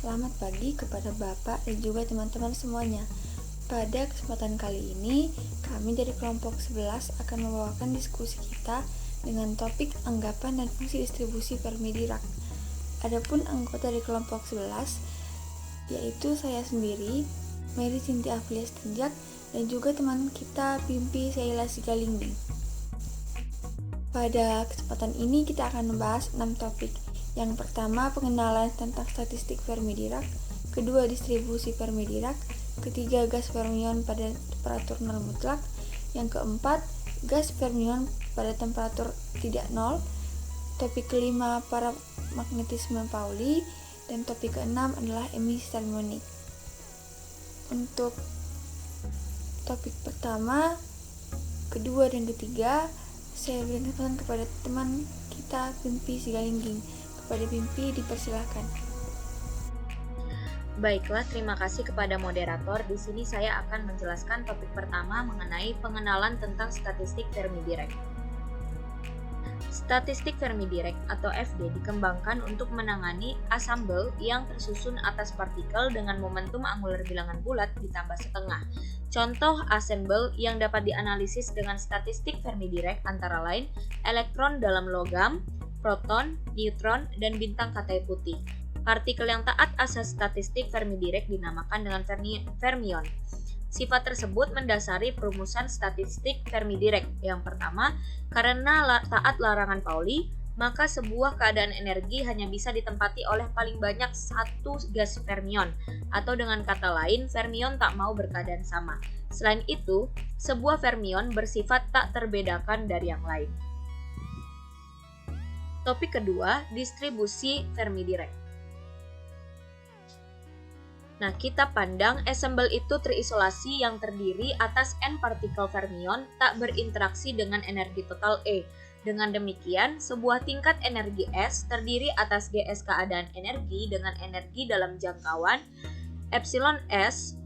Selamat pagi kepada Bapak dan juga teman-teman semuanya. Pada kesempatan kali ini, kami dari kelompok 11 akan membawakan diskusi kita dengan topik anggapan dan fungsi distribusi Fermi Dirac. Adapun anggota dari kelompok 11 yaitu saya sendiri, Mary Cynthia Aflia Stenjak, dan juga teman kita Pimpi Sheila Sigalinging. Pada kesempatan ini kita akan membahas 6 topik. Yang pertama, pengenalan tentang statistik Fermi Dirac. Kedua, distribusi Fermi Dirac. Ketiga, gas fermion pada temperatur nol mutlak. Yang keempat, gas fermion pada temperatur tidak nol. Topik kelima, paramagnetisme Pauli. Dan topik keenam adalah emisi termonik. Untuk topik pertama, kedua, dan ketiga, saya berikan kesempatan kepada teman kita Pimpi Sigalinging. Kepada Pimpi dipersilakan. Baiklah, terima kasih kepada moderator. Di sini saya akan menjelaskan topik pertama mengenai pengenalan tentang statistik Fermi Dirac. Statistik Fermi Dirac atau FD dikembangkan untuk menangani asambel yang tersusun atas partikel dengan momentum angular bilangan bulat ditambah setengah. Contoh asambel yang dapat dianalisis dengan statistik Fermi Dirac antara lain elektron dalam logam, proton, neutron, dan bintang katai putih. Partikel yang taat asas statistik Fermi Dirac dinamakan dengan fermion. Sifat tersebut mendasari perumusan statistik Fermi Dirac. Yang pertama, karena taat larangan Pauli, maka sebuah keadaan energi hanya bisa ditempati oleh paling banyak satu gas fermion, atau dengan kata lain, fermion tak mau berkeadaan sama. Selain itu, sebuah fermion bersifat tak terbedakan dari yang lain. Topik kedua, distribusi Fermi Dirac. Nah, kita pandang asambel itu terisolasi yang terdiri atas n partikel fermion tak berinteraksi dengan energi total E. Dengan demikian, sebuah tingkat energi S terdiri atas Gs keadaan energi dengan energi dalam jangkauan epsilon S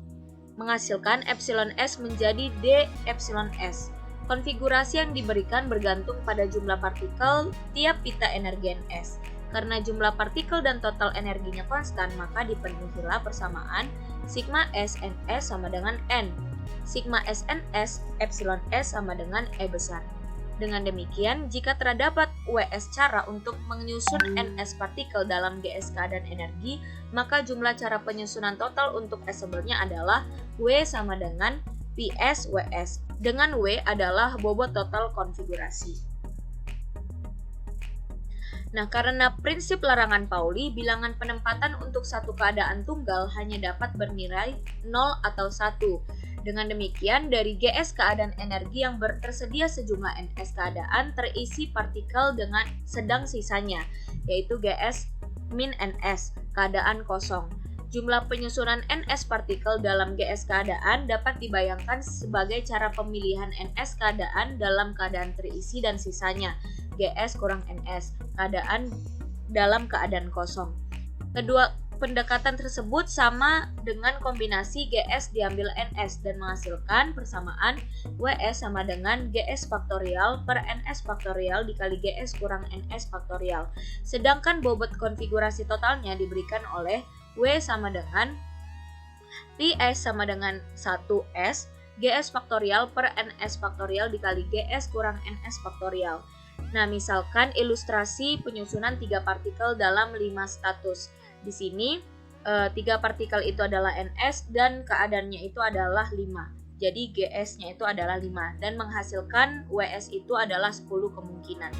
menghasilkan epsilon S menjadi d epsilon S. Konfigurasi yang diberikan bergantung pada jumlah partikel tiap pita energi Ns. Karena jumlah partikel dan total energinya konstan, maka dipenuhilah persamaan sigma S Ns sama dengan N. Sigma S Ns epsilon S sama dengan E besar. Dengan demikian, jika terdapat Ws cara untuk menyusun Ns partikel dalam Gs keadaan energi, maka jumlah cara penyusunan total untuk asambelnya adalah W sama dengan Ps Ws, dengan W adalah bobot total konfigurasi. Nah, karena prinsip larangan Pauli, bilangan penempatan untuk satu keadaan tunggal hanya dapat bernilai 0 atau 1. Dengan demikian, dari Gs keadaan energi yang tersedia sejumlah Ns keadaan terisi partikel dengan sedang sisanya, yaitu Gs min Ns, keadaan kosong. Jumlah penyusunan Ns partikel dalam Gs keadaan dapat dibayangkan sebagai cara pemilihan Ns keadaan dalam keadaan terisi dan sisanya, Gs kurang Ns, keadaan dalam keadaan kosong. Kedua pendekatan tersebut sama dengan kombinasi Gs diambil Ns dan menghasilkan persamaan Ws sama dengan Gs faktorial per Ns faktorial dikali Gs kurang Ns faktorial. Sedangkan bobot konfigurasi totalnya diberikan oleh W sama dengan Ps sama dengan 1S Gs faktorial per Ns faktorial dikali Gs kurang Ns faktorial. Nah, misalkan ilustrasi penyusunan 3 partikel dalam 5 status. Di sini 3 partikel itu adalah Ns dan keadaannya itu adalah 5. Jadi Gs-nya itu adalah 5 dan menghasilkan Ws itu adalah 10 kemungkinan.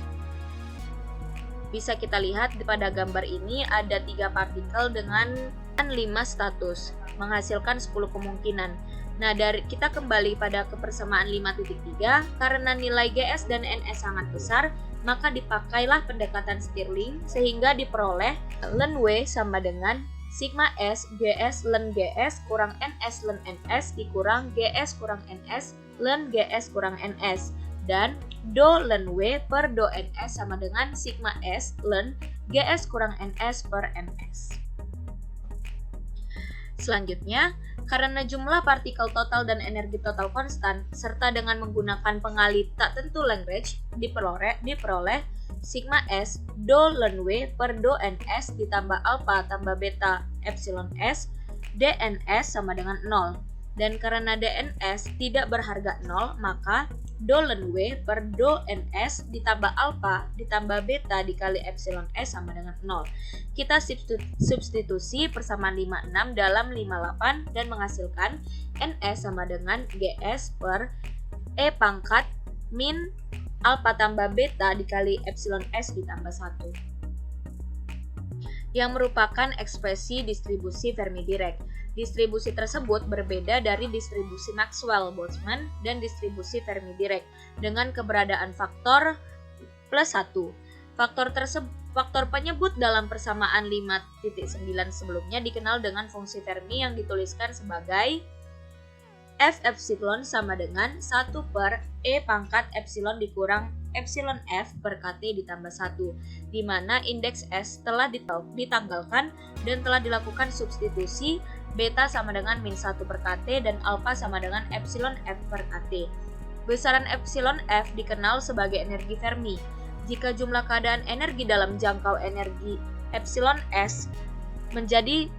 Bisa kita lihat pada gambar ini ada 3 partikel dengan 5 status, menghasilkan 10 kemungkinan. Nah, kita kembali pada kepersamaan 5.3, karena nilai Gs dan Ns sangat besar, maka dipakailah pendekatan Stirling sehingga diperoleh ln W sama dengan sigma S Gs ln Gs kurang Ns ln Ns dikurang Gs kurang Ns ln Gs kurang Ns. Dan do ln W per do Ns sama dengan sigma S ln Gs kurang Ns per Ns. Selanjutnya, karena jumlah partikel total dan energi total konstan, serta dengan menggunakan pengali tak tentu Lagrange, diperoleh sigma S do ln W per do Ns ditambah alpha tambah beta epsilon S, dNs sama dengan 0. Dan karena dNs tidak berharga 0, maka do ln W per do ns ditambah alpha ditambah beta dikali epsilon S sama dengan 0. Kita substitusi persamaan 56 dalam 58 dan menghasilkan ns sama dengan gs per E pangkat min alpha tambah beta dikali epsilon S ditambah 1. Yang merupakan ekspresi distribusi Fermi-Dirac. Distribusi tersebut berbeda dari distribusi Maxwell-Boltzmann dan distribusi Fermi-Dirac dengan keberadaan faktor plus 1. Faktor penyebut dalam persamaan 5.9 sebelumnya dikenal dengan fungsi Fermi yang dituliskan sebagai F epsilon sama dengan 1 per E pangkat epsilon dikurang epsilon F per KT ditambah 1, di mana indeks S telah ditanggalkan dan telah dilakukan substitusi beta sama dengan min 1 per KT dan alpha sama dengan epsilon F per KT. Besaran epsilon F dikenal sebagai energi Fermi. Jika jumlah keadaan energi dalam jangkau energi epsilon S menjadi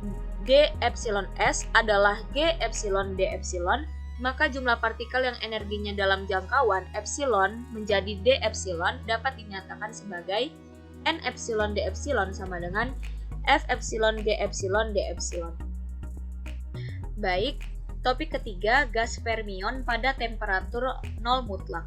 D epsilon S adalah G epsilon D epsilon, maka jumlah partikel yang energinya dalam jangkauan epsilon menjadi D epsilon dapat dinyatakan sebagai N epsilon D epsilon sama dengan F epsilon G epsilon D epsilon. Baik, topik ketiga, gas fermion pada temperatur 0 mutlak.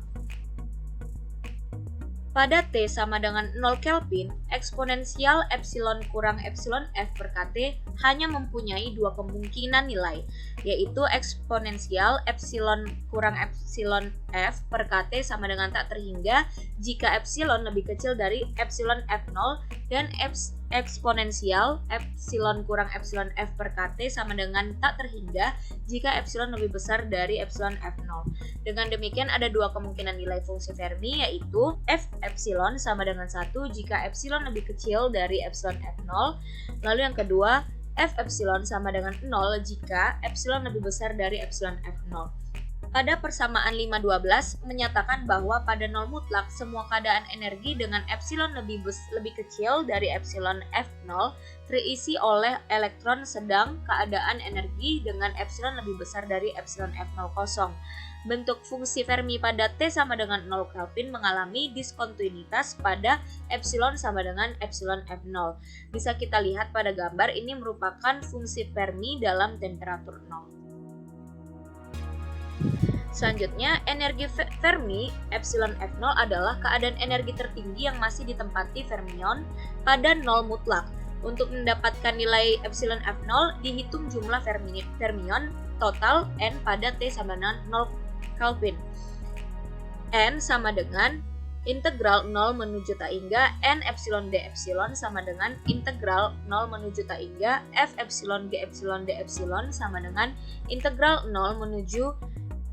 Pada T sama dengan 0 Kelvin, eksponensial epsilon kurang epsilon F per KT hanya mempunyai dua kemungkinan nilai, yaitu eksponensial epsilon kurang epsilon F per KT sama dengan tak terhingga jika epsilon lebih kecil dari epsilon F0 dan eksponensial epsilon kurang epsilon F per KT sama dengan tak terhingga jika epsilon lebih besar dari epsilon F0. Dengan demikian ada dua kemungkinan nilai fungsi Fermi, yaitu F epsilon sama dengan 1 jika epsilon lebih kecil dari epsilon F0. Lalu yang kedua, F epsilon sama dengan 0 jika epsilon lebih besar dari epsilon F0. Pada persamaan 512 menyatakan bahwa pada 0 mutlak semua keadaan energi dengan epsilon lebih kecil dari epsilon F0 terisi oleh elektron, sedang keadaan energi dengan epsilon lebih besar dari epsilon F0 kosong. Bentuk fungsi Fermi pada T sama dengan 0 Kelvin mengalami diskontinuitas pada epsilon sama dengan epsilon F0. Bisa kita lihat pada gambar, ini merupakan fungsi Fermi dalam temperatur 0. Selanjutnya, energi Fermi epsilon F0 adalah keadaan energi tertinggi yang masih ditempati fermion pada 0 mutlak. Untuk mendapatkan nilai epsilon F0, dihitung jumlah fermion total N pada T sama dengan 0 Kelvin. N sama dengan integral 0 menuju tak hingga N epsilon D epsilon sama dengan integral 0 menuju tak hingga F epsilon G epsilon D epsilon sama dengan integral 0 menuju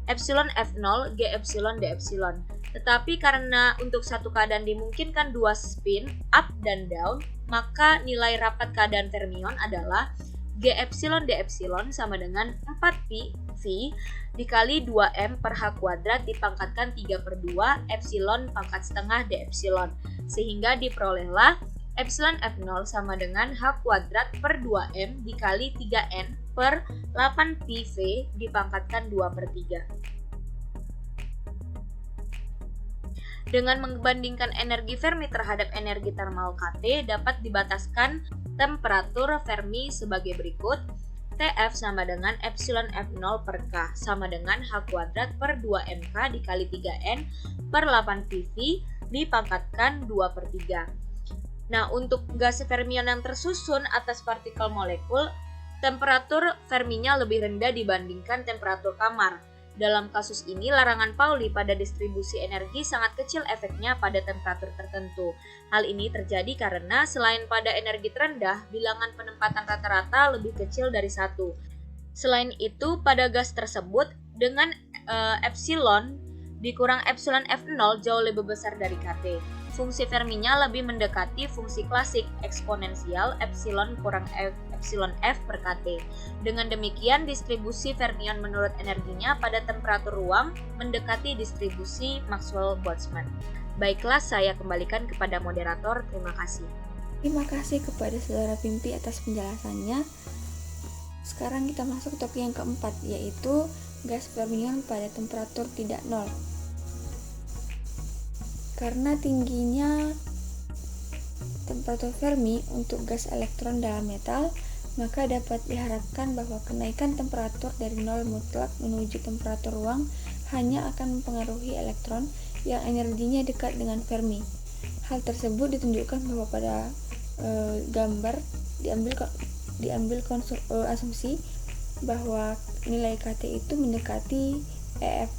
epsilon F0 G epsilon D epsilon. Tetapi karena untuk satu keadaan dimungkinkan dua spin up dan down, maka nilai rapat keadaan fermion adalah G epsilon D epsilon sama dengan 4pi V dikali 2m per H kuadrat dipangkatkan 3/2 epsilon pangkat setengah D epsilon, sehingga diperolehlah epsilon F0 sama dengan H kuadrat per 2m dikali 3n per 8pi V dipangkatkan 2/3. Dengan membandingkan energi Fermi terhadap energi thermal KT dapat dibataskan temperatur Fermi sebagai berikut. TF sama dengan epsilon F0 per K sama dengan H kuadrat per 2mK dikali 3n per 8pi V dipangkatkan 2/3. Nah, untuk gas fermion yang tersusun atas partikel molekul, temperatur Ferminya lebih rendah dibandingkan temperatur kamar. Dalam kasus ini, larangan Pauli pada distribusi energi sangat kecil efeknya pada temperatur tertentu. Hal ini terjadi karena selain pada energi terendah, bilangan penempatan rata-rata lebih kecil dari 1. Selain itu, pada gas tersebut, dengan epsilon dikurang epsilon F0 jauh lebih besar dari KT. Fungsi Ferminya lebih mendekati fungsi klasik eksponensial epsilon kurang epsilon F per KT. Dengan demikian, distribusi fermion menurut energinya pada temperatur ruang mendekati distribusi Maxwell-Boltzmann. Baiklah, saya kembalikan kepada moderator. Terima kasih. Terima kasih kepada Saudara Pimpi atas penjelasannya. Sekarang kita masuk ke topik yang keempat, yaitu gas fermion pada temperatur tidak nol. Karena tingginya temperatur Fermi untuk gas elektron dalam metal, maka dapat diharapkan bahwa kenaikan temperatur dari nol mutlak menuju temperatur ruang hanya akan mempengaruhi elektron yang energinya dekat dengan Fermi. Hal tersebut ditunjukkan bahwa pada gambar diambil asumsi bahwa nilai KT itu mendekati EF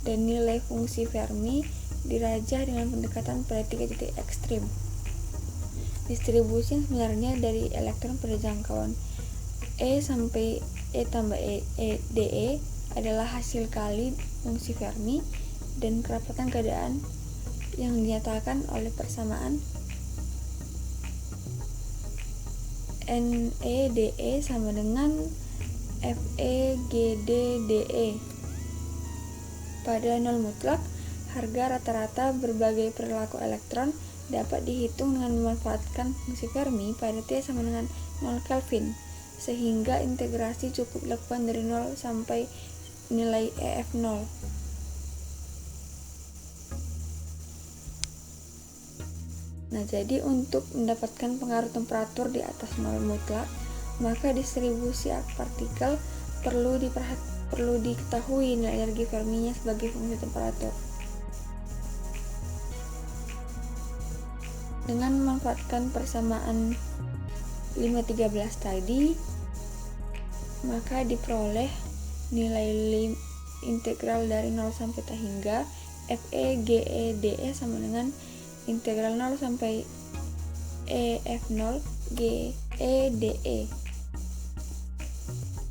dan nilai fungsi Fermi dirajah dengan pendekatan pada 3 titik ekstrim. Distribusi yang sebenarnya dari elektron pada jangkauan E sampai E tambah DE adalah hasil kali fungsi Fermi dan kerapatan keadaan yang dinyatakan oleh persamaan NE/DE sama dengan FE/GD/DE. Pada nol mutlak, harga rata-rata berbagai perilaku elektron dapat dihitung dengan memanfaatkan fungsi Fermi pada T sama dengan 0 Kelvin, sehingga integrasi cukup dilakukan dari 0 sampai nilai EF 0. Nah, jadi untuk mendapatkan pengaruh temperatur di atas 0 mutlak, maka distribusi partikel perlu diketahui nilai energi Ferminya sebagai fungsi temperatur. Dengan memanfaatkan persamaan 513 tadi, maka diperoleh nilai integral dari 0 sampai T hingga FE/GE/DE sama dengan integral 0 sampai EF0 GE/DE.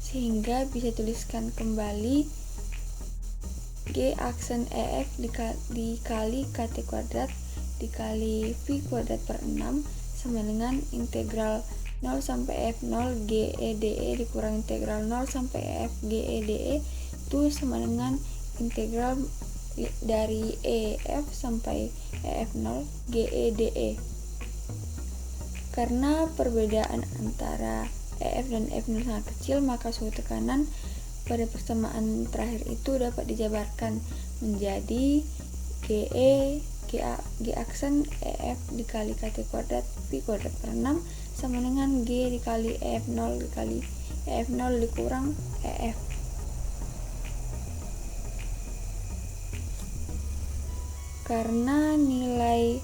Sehingga bisa tuliskan kembali G aksen EF dikali KT kuadrat dikali V kuadrat per 6 sama dengan integral 0 sampai F0 GE/DE dikurang integral 0 sampai EF GE/DE itu sama dengan integral dari EF sampai EF0 GE/DE. Karena perbedaan antara EF dan F0 sangat kecil, maka suhu tekanan pada persamaan terakhir itu dapat dijabarkan menjadi G aksen EF dikali KT kuadrat V kuadrat per 6 sama dengan G dikali EF0 dikali EF0 dikurang EF. Karena nilai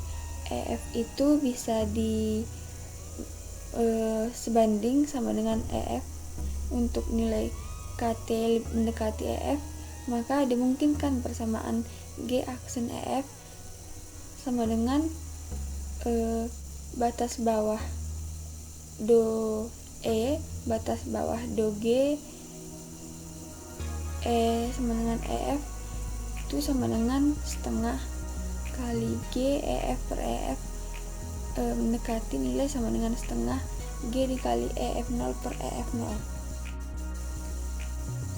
EF itu bisa sebanding sama dengan EF untuk nilai KT mendekati EF, maka dimungkinkan persamaan G aksen EF sama dengan batas bawah do E batas bawah do G sama dengan EF itu sama dengan setengah kali G EF per EF mendekati nilai sama dengan setengah G dikali EF0 per EF0,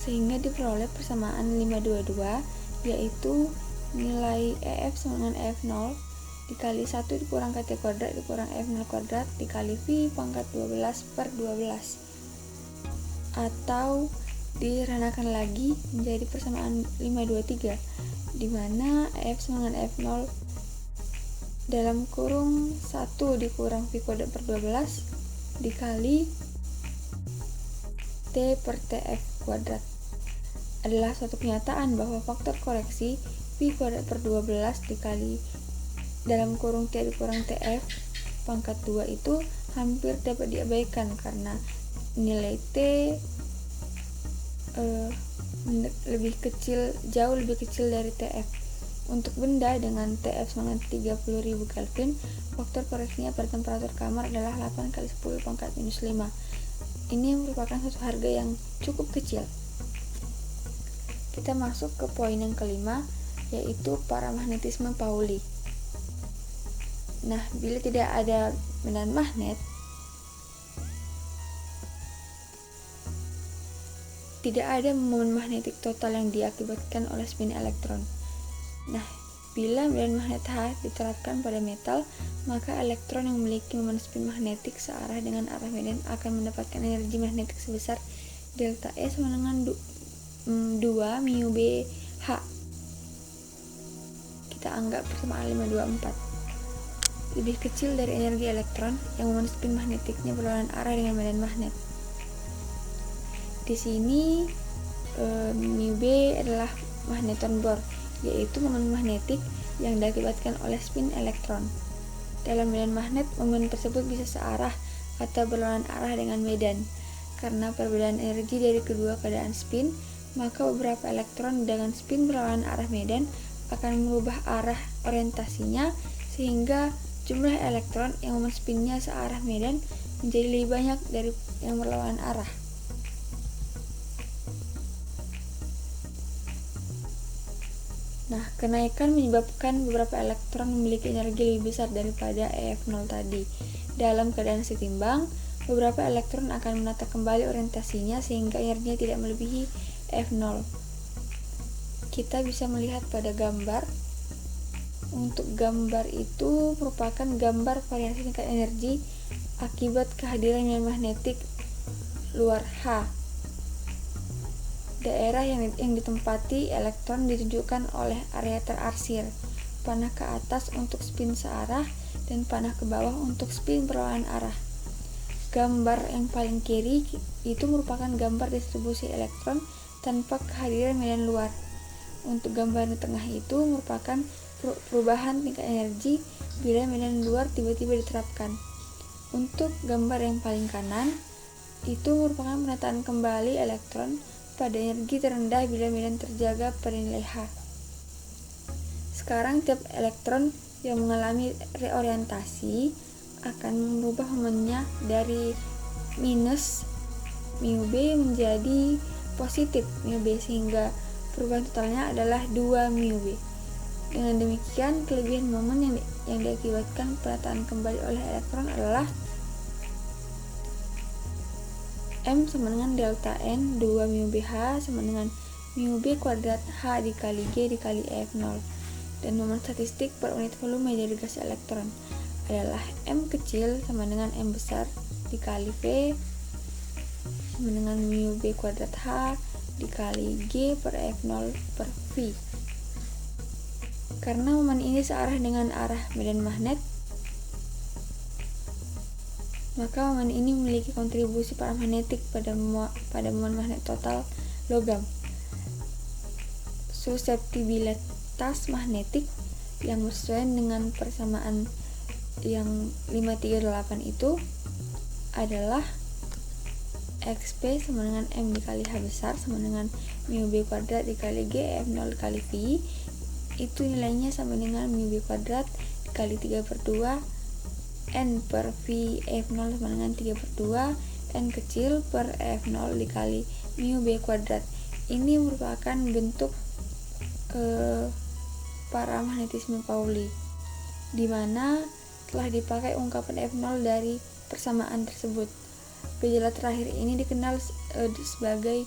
sehingga diperoleh persamaan 522, yaitu nilai EF sama dengan EF0 dikali 1 dikurang KT kuadrat dikurang EF0 kuadrat dikali V pangkat 12 per 12, atau diranakan lagi menjadi persamaan 523, di mana EF sama dengan EF0 dalam kurung 1 dikurang V kuadrat per 12 dikali T per TF kuadrat adalah suatu kenyataan bahwa faktor koreksi V kuadrat per 12 dikali dalam kurung T dikurang TF pangkat 2 itu hampir dapat diabaikan karena nilai T jauh lebih kecil dari TF. Untuk benda dengan TF sama 30.000 Kelvin, faktor koreksinya pada temperatur kamar adalah 8 kali 10 pangkat minus 5. Ini merupakan suatu harga yang cukup kecil. Kita masuk ke poin yang kelima, yaitu paramagnetisme Pauli. Nah, bila tidak ada medan magnet, tidak ada momen magnetik total yang diakibatkan oleh spin elektron. Nah, bila medan magnet H diterapkan pada metal, maka elektron yang memiliki momen spin magnetik searah dengan arah medan akan mendapatkan energi magnetik sebesar delta E sama dengan 2 mu B H. Kita anggap persamaan 524. Lebih kecil dari energi elektron yang momen spin magnetiknya berlawanan arah dengan medan magnet. Di sini mu B adalah magneton Bohr, yaitu momen magnetik yang diakibatkan oleh spin elektron. Dalam medan magnet, momen tersebut bisa searah atau berlawanan arah dengan medan. Karena perbedaan energi dari kedua keadaan spin, maka beberapa elektron dengan spin berlawanan arah medan akan merubah arah orientasinya sehingga jumlah elektron yang momen spinnya searah medan menjadi lebih banyak dari yang berlawanan arah. Nah, kenaikan menyebabkan beberapa elektron memiliki energi lebih besar daripada EF0 tadi. Dalam keadaan setimbang, beberapa elektron akan menata kembali orientasinya sehingga energinya tidak melebihi EF0. Kita bisa melihat pada gambar. Untuk gambar itu merupakan gambar variasi tingkat energi akibat kehadiran medan magnetik luar H. Daerah yang ditempati elektron ditunjukkan oleh area terarsir, panah ke atas untuk spin searah dan panah ke bawah untuk spin berlawanan arah. Gambar yang paling kiri itu merupakan gambar distribusi elektron tanpa kehadiran medan luar. Untuk gambar di tengah itu merupakan perubahan tingkat energi bila medan luar tiba-tiba diterapkan. Untuk gambar yang paling kanan itu merupakan penataan kembali elektron pada energi terendah bila medan terjaga pada nilai H. Sekarang tiap elektron yang mengalami reorientasi akan merubah momennya dari minus mu B menjadi positif mu B sehingga perubahan totalnya adalah 2 mu B. Dengan demikian, kelebihan momen yang diakibatkan penataan kembali oleh elektron adalah M sama dengan delta N 2 mu BH sama dengan mu B kuadrat H dikali G dikali EF0. Dan momen statistik per unit volume dari gas elektron adalah M kecil sama dengan M besar dikali V sama dengan mu B kuadrat H dikali G per EF0 per V. Karena momen ini searah dengan arah medan magnet, maka momen ini memiliki kontribusi paramagnetik pada momen magnet total logam. Suseptibilitas magnetik yang bersesuaian dengan persamaan yang 538 itu adalah XP sama dengan M dikali H besar sama dengan mu B kuadrat dikali G F0 dikali V. Itu nilainya sama dengan mu B kuadrat dikali 3/2 N per V F0 sama dengan 3/2 N kecil per F0 dikali mu B kuadrat. Ini merupakan bentuk paramagnetisme Pauli, di mana telah dipakai ungkapan F0 dari persamaan tersebut. Gejala terakhir ini dikenal sebagai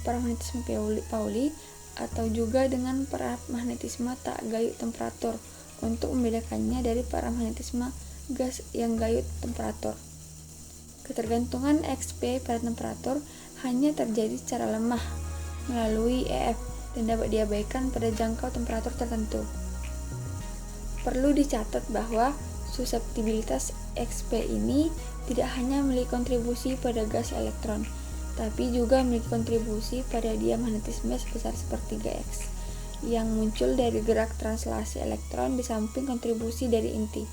paramagnetisme Pauli atau juga dengan paramagnetisme tak gayut temperatur untuk membedakannya dari paramagnetisme gas yang gayut temperatur. Ketergantungan XP pada temperatur hanya terjadi secara lemah melalui EF dan dapat diabaikan pada jangkau temperatur tertentu. Perlu dicatat bahwa suseptibilitas XP ini tidak hanya memiliki kontribusi pada gas elektron, tapi juga memiliki kontribusi pada diamagnetisme sebesar sepertiga X yang muncul dari gerak translasi elektron di samping kontribusi dari inti.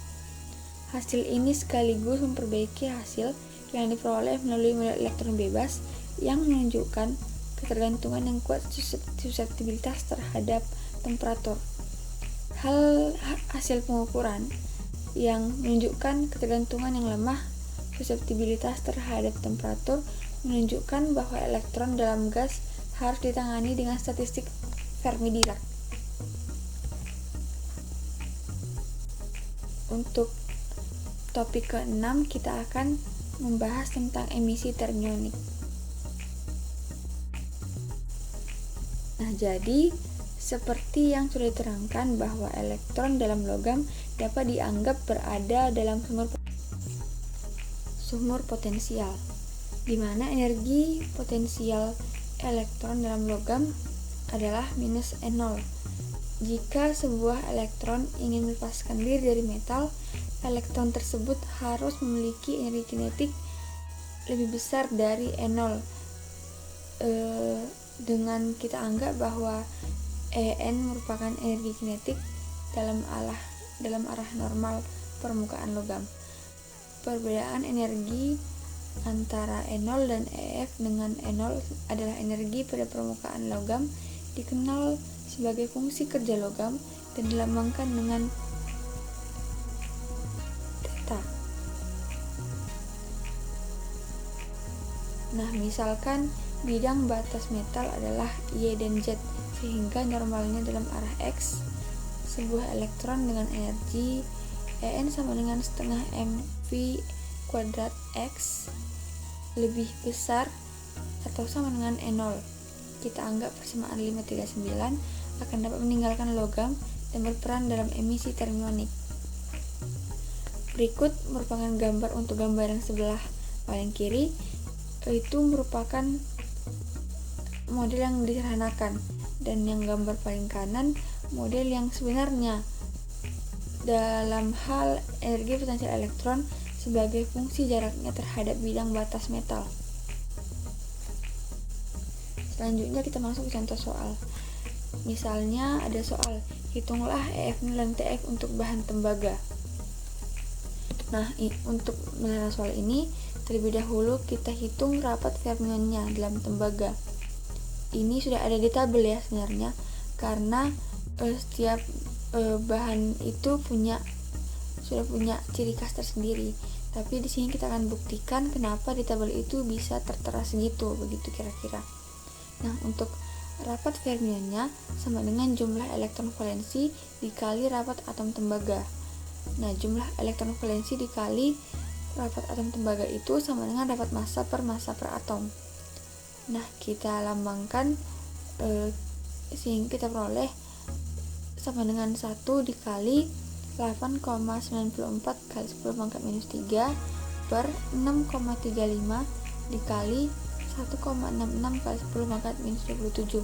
Hasil ini sekaligus memperbaiki hasil yang diperoleh melalui model elektron bebas yang menunjukkan ketergantungan yang kuat suseptibilitas terhadap temperatur. Hasil pengukuran yang menunjukkan ketergantungan yang lemah suseptibilitas terhadap temperatur menunjukkan bahwa elektron dalam gas harus ditangani dengan statistik Fermi-Dirac. Untuk topik ke-6 kita akan membahas tentang emisi thermionik. Nah, jadi seperti yang sudah diterangkan bahwa elektron dalam logam dapat dianggap berada dalam sumur potensial. di mana energi potensial elektron dalam logam adalah minus E0. Jika sebuah elektron ingin melepaskan diri dari metal, elektron tersebut harus memiliki energi kinetik lebih besar dari E0. Dengan kita anggap bahwa En merupakan energi kinetik dalam arah normal permukaan logam. Perbedaan energi antara E0 dan EF dengan E0 adalah energi pada permukaan logam dikenal sebagai fungsi kerja logam dan dilambangkan dengan theta. Nah, misalkan bidang batas metal adalah Y dan Z, sehingga normalnya dalam arah X, sebuah elektron dengan energi En sama dengan setengah mv kuadrat X lebih besar atau sama dengan E0. Kita anggap persamaan 539 akan dapat meninggalkan logam dan berperan dalam emisi termionik. Berikut merupakan gambar untuk gambar yang sebelah paling kiri. Itu merupakan model yang disederhanakan, dan yang gambar paling kanan model yang sebenarnya dalam hal energi potensial elektron sebagai fungsi jaraknya terhadap bidang batas metal. Selanjutnya kita masuk ke contoh soal. Misalnya ada soal, hitunglah EF0 dan TF untuk bahan tembaga. Nah, untuk menyelesaikan soal ini, terlebih dahulu kita hitung rapat fermionnya dalam tembaga. Ini sudah ada di tabel ya sebenarnya, karena setiap bahan itu sudah punya ciri khas tersendiri. Tapi di sini kita akan buktikan kenapa di tabel itu bisa tertera segitu, begitu kira-kira. Nah, untuk rapat fermionnya sama dengan jumlah elektron valensi dikali rapat atom tembaga. Nah, jumlah elektron valensi dikali rapat atom tembaga itu sama dengan rapat massa per atom. Nah, kita lambangkan sehingga kita peroleh sama dengan 1 dikali 8,94 kali 10 pangkat minus 3 per 6,35 dikali 1,66 kali 10 pangkat minus 27.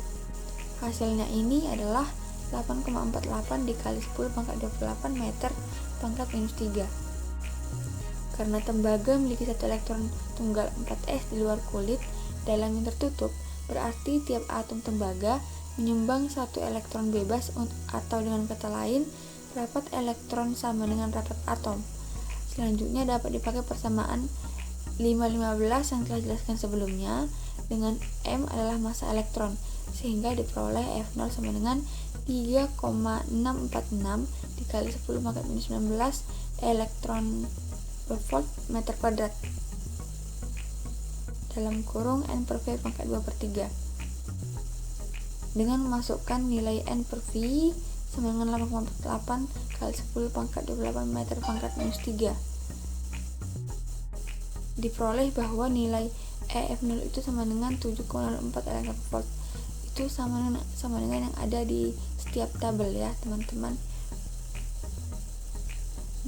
Hasilnya ini adalah 8,48 dikali 10 pangkat 28 meter pangkat minus 3. Karena tembaga memiliki satu elektron tunggal 4s di luar kulit dalam yang tertutup, berarti tiap atom tembaga menyumbang satu elektron bebas, atau dengan kata lain, rapat elektron sama dengan rapat atom. Selanjutnya dapat dipakai persamaan 515 yang telah dijelaskan sebelumnya, dengan M adalah massa elektron, sehingga diperoleh F0 sama dengan 3,646 dikali 10 pangkat minus 19 elektron per volt meter kuadrat dalam kurung N per V pangkat 2/3. Dengan memasukkan nilai N per V sama dengan 8,48 kali 10 pangkat 28 meter pangkat minus 3, diperoleh bahwa nilai EF0 itu sama dengan 7,04 elektron volt. Itu sama dengan yang ada di setiap tabel ya teman-teman.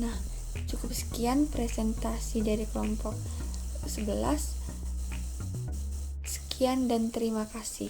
Nah, cukup sekian presentasi dari kelompok 11. Sekian dan terima kasih.